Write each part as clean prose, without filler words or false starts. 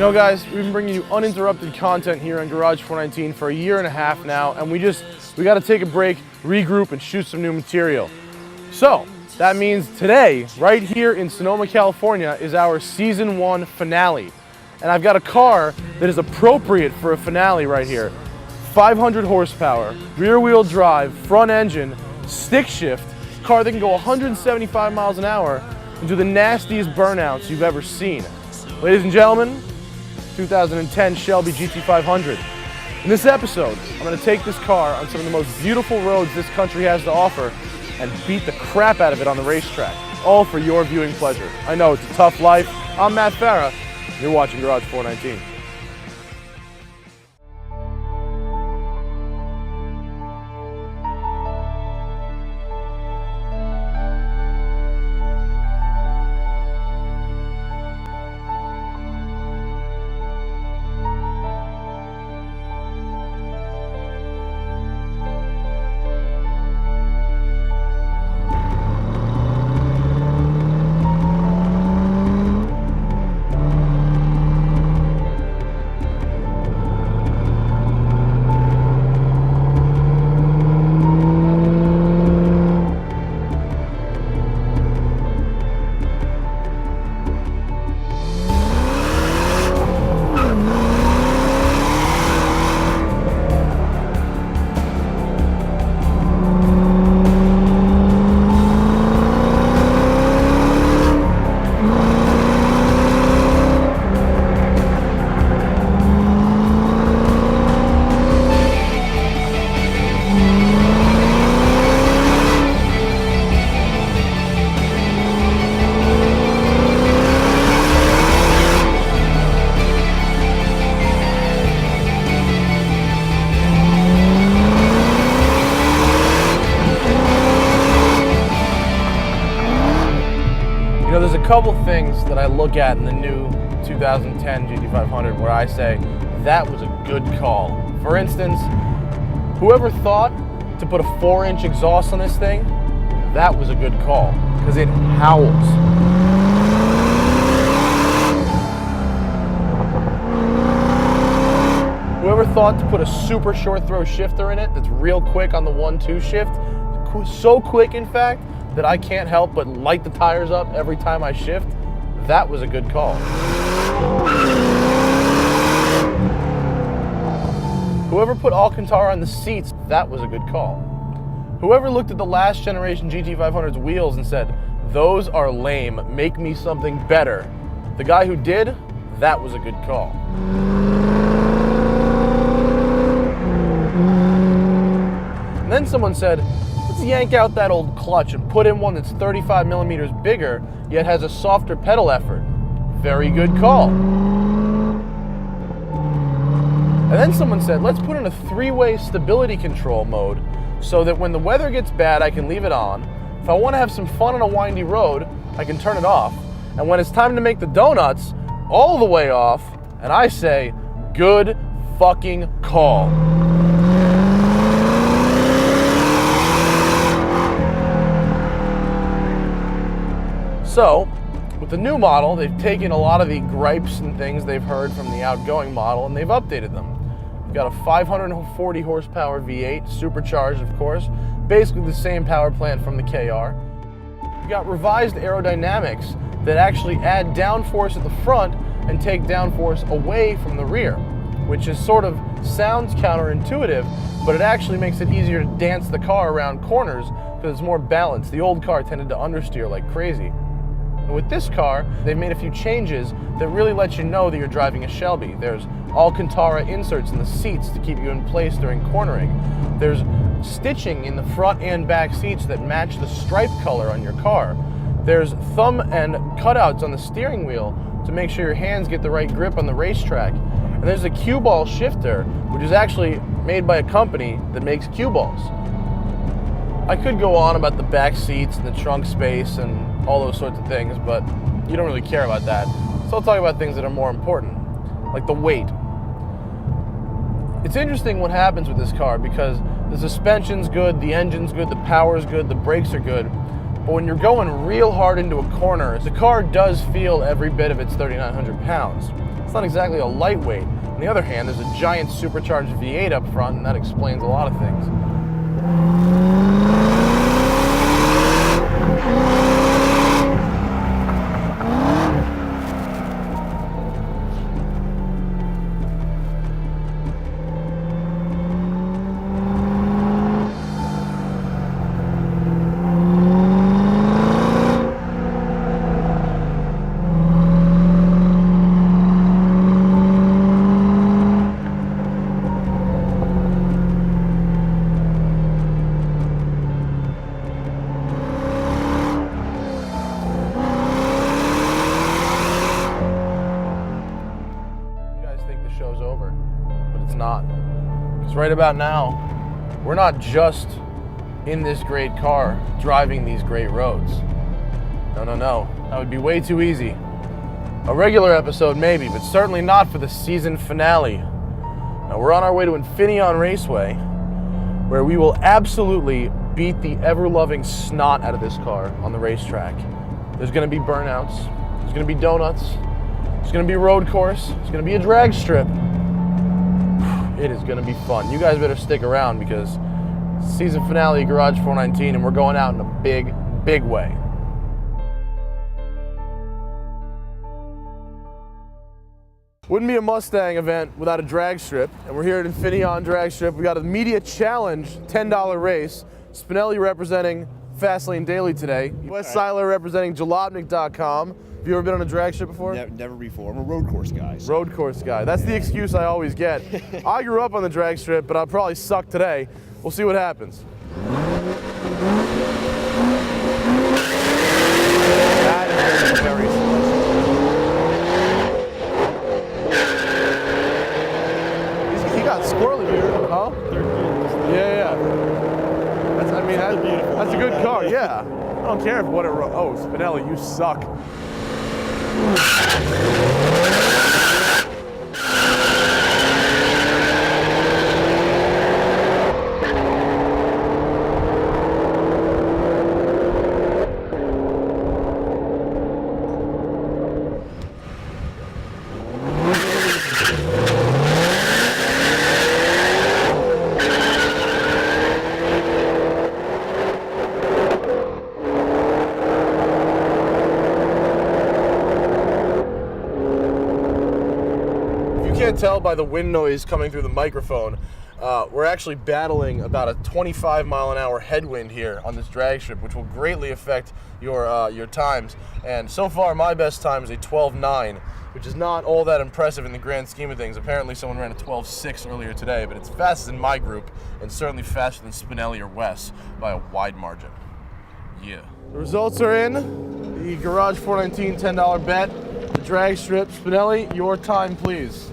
know, guys, we've been bringing you uninterrupted content here on Garage 419 for a year and a half now, and we got to take a break, regroup, and shoot some new material. So that means today, right here in Sonoma, California, is our Season 1 finale. And I've got a car that is appropriate for a finale right here. 500 horsepower, rear-wheel drive, front engine, stick shift, car that can go 175 miles an hour and do the nastiest burnouts you've ever seen. Ladies and gentlemen, 2010 Shelby GT500. In this episode, I'm going to take this car on some of the most beautiful roads this country has to offer and beat the crap out of it on the racetrack, all for your viewing pleasure. I know, it's a tough life. I'm Matt Farah. You're watching Garage 419. There's a couple things that I look at in the new 2010 GT500 where I say, that was a good call. For instance, whoever thought to put a 4-inch exhaust on this thing, that was a good call, because it howls. Whoever thought to put a super short throw shifter in it that's real quick on the 1-2 shift, so quick in fact, that I can't help but light the tires up every time I shift, that was a good call. Whoever put Alcantara on the seats, that was a good call. Whoever looked at the last generation GT500's wheels and said, those are lame, make me something better, the guy who did, that was a good call. And then someone said, let's yank out that old clutch and put in one that's 35 millimeters bigger, yet has a softer pedal effort. Very good call. And then someone said, let's put in a 3-way stability control mode so that when the weather gets bad, I can leave it on. If I want to have some fun on a windy road, I can turn it off. And when it's time to make the donuts, all the way off, and I say, good fucking call. So, with the new model, they've taken a lot of the gripes and things they've heard from the outgoing model and they've updated them. We've got a 540 horsepower V8, supercharged of course, basically the same power plant from the KR. We've got revised aerodynamics that actually add downforce at the front and take downforce away from the rear, which is sort of sounds counterintuitive, but it actually makes it easier to dance the car around corners because it's more balanced. The old car tended to understeer like crazy. And with this car, they've made a few changes that really let you know that you're driving a Shelby. There's Alcantara inserts in the seats to keep you in place during cornering. There's stitching in the front and back seats that match the stripe color on your car. There's thumb and cutouts on the steering wheel to make sure your hands get the right grip on the racetrack. And there's a cue ball shifter, which is actually made by a company that makes cue balls. I could go on about the back seats and the trunk space and all those sorts of things, but you don't really care about that. So I'll talk about things that are more important, like the weight. It's interesting what happens with this car because the suspension's good, the engine's good, the power's good, the brakes are good, but when you're going real hard into a corner, the car does feel every bit of its 3,900 pounds. not exactly a lightweight. On the other hand, there's a giant supercharged V8 up front, and that explains a lot of things. Show's over, but it's not. Because right about now, we're not just in this great car driving these great roads. No. That would be way too easy. A regular episode maybe, but certainly not for the season finale. Now we're on our way to Infineon Raceway, where we will absolutely beat the ever-loving snot out of this car on the racetrack. There's going to be burnouts. There's going to be donuts. It's going to be a road course. It's going to be a drag strip. It is going to be fun. You guys better stick around because season finale of Garage 419 and we're going out in a big, big way. Wouldn't be a Mustang event without a drag strip, and we're here at Infineon Drag Strip. We got a Media Challenge $10 race. Spinelli representing Fastlane Daily today. Wes Seiler representing Jalopnik.com. Have you ever been on a drag strip before? Never before. I'm a road course guy. So. Road course guy. That's the excuse I always get. I grew up on the drag strip, but I'll probably suck today. We'll see what happens. That is very slow. He got squirrely here, huh? Yeah. That's a good car. Yeah. I don't care if what it. Oh, Spinelli, you suck. Can't tell by the wind noise coming through the microphone. We're actually battling about a 25-mile-an-hour headwind here on this drag strip, which will greatly affect your times. And so far, my best time is a 12.9, which is not all that impressive in the grand scheme of things. Apparently, someone ran a 12.6 earlier today, but it's fastest in my group and certainly faster than Spinelli or Wes by a wide margin. Yeah. The results are in. The Garage 419 $10 bet, the drag strip. Spinelli, your time, please.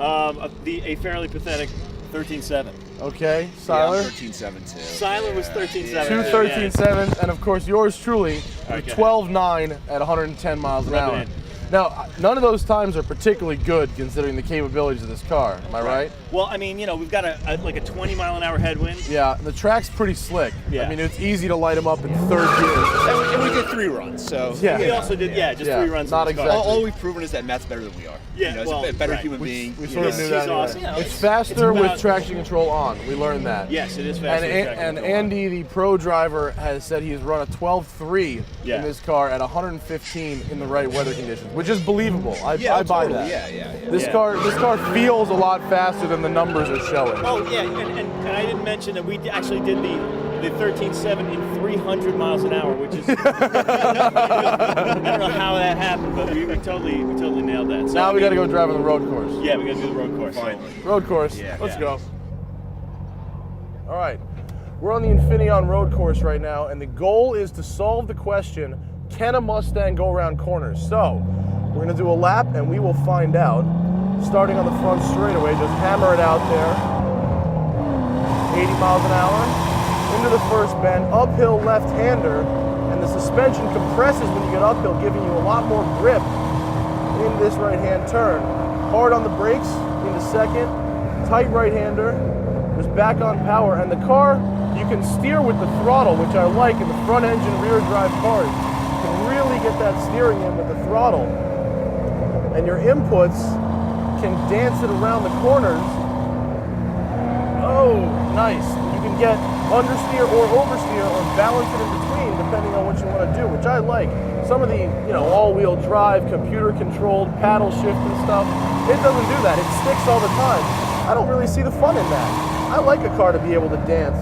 A fairly pathetic 13.7. Okay, Seiler? Yeah, 13.7 too. Seiler was 13.7. Two 13.7s, and of course yours truly, 12.9 at 110 miles an hour. Now, none of those times are particularly good considering the capabilities of this car. Am I right? Well, I mean, we've got a 20-mile-an-hour headwind. Yeah, the track's pretty slick. Yeah. I mean, it's easy to light them up in third gear. And we did 3 runs, so. Yeah. We also did, just 3 runs. Not exactly. All we've proven is that Matt's better than we are. Yeah, he's a better human being. We sort of knew that. Awesome. It's faster with traction control on. We learned that. Yes, it is faster with traction and control Andy, the pro driver, has said he's run a 12.3 in this car at 115 in the right weather conditions, which is believable. I buy that. Yeah. This car feels a lot faster than the numbers are showing. Oh yeah, and I didn't mention that we actually did the 13.7 in 300 miles an hour, which is I don't know how that happened, but we totally nailed that. So, now we got to go drive on the road course. Yeah, we got to do the road course. Finally. Road course. Let's go. All right, we're on the Infineon road course right now, and the goal is to solve the question: can a Mustang go around corners? So we're going to do a lap, and we will find out. Starting on the front straightaway, just hammer it out there. 80 miles an hour. Into the first bend, uphill left-hander, and the suspension compresses when you get uphill, giving you a lot more grip in this right-hand turn. Hard on the brakes into second, tight right-hander, just back on power, and the car, you can steer with the throttle, which I like in the front-engine rear-drive cars. You can really get that steering in with the throttle. And your inputs can dance it around the corners. Oh, nice. You can get understeer or oversteer or balance it in between depending on what you want to do, which I like. Some of the, all-wheel drive, computer-controlled paddle shift and stuff, it doesn't do that. It sticks all the time. I don't really see the fun in that. I like a car to be able to dance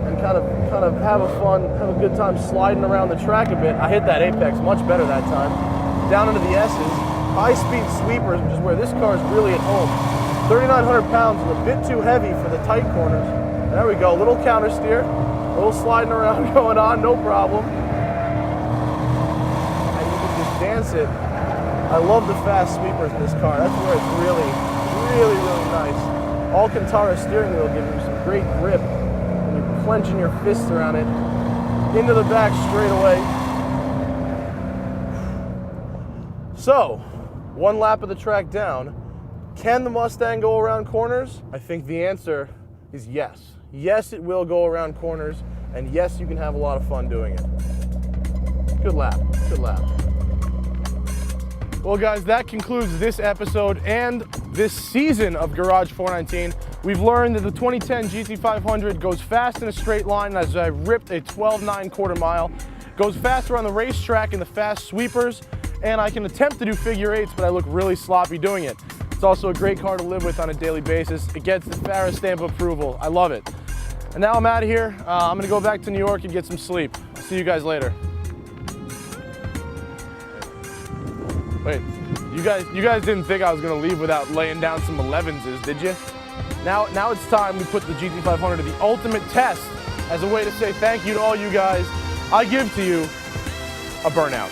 and kind of have a good time sliding around the track a bit. I hit that apex much better that time. Down into the S's, high-speed sweepers, which is where this car is really at home. 3,900 pounds is a bit too heavy for the tight corners. There we go, little counter steer, little sliding around going on, no problem. And you can just dance it. I love the fast sweepers in this car. That's where it's really, really, really nice. Alcantara steering wheel gives you some great grip. And you're clenching your fists around it. Into the back straight away. So, one lap of the track down. Can the Mustang go around corners? I think the answer is yes. Yes, it will go around corners, and yes, you can have a lot of fun doing it. Good lap, good lap. Well guys, that concludes this episode and this season of Garage 419. We've learned that the 2010 GT500 goes fast in a straight line as I ripped a 12.9 quarter mile, goes faster on the racetrack in the fast sweepers, and I can attempt to do figure eights, but I look really sloppy doing it. It's also a great car to live with on a daily basis. It gets the Farrah stamp of approval. I love it. And now I'm out of here. I'm gonna go back to New York and get some sleep. I'll see you guys later. Wait, you guys didn't think I was gonna leave without laying down some 11s, did you? Now it's time we put the GT500 to the ultimate test as a way to say thank you to all you guys. I give to you a burnout.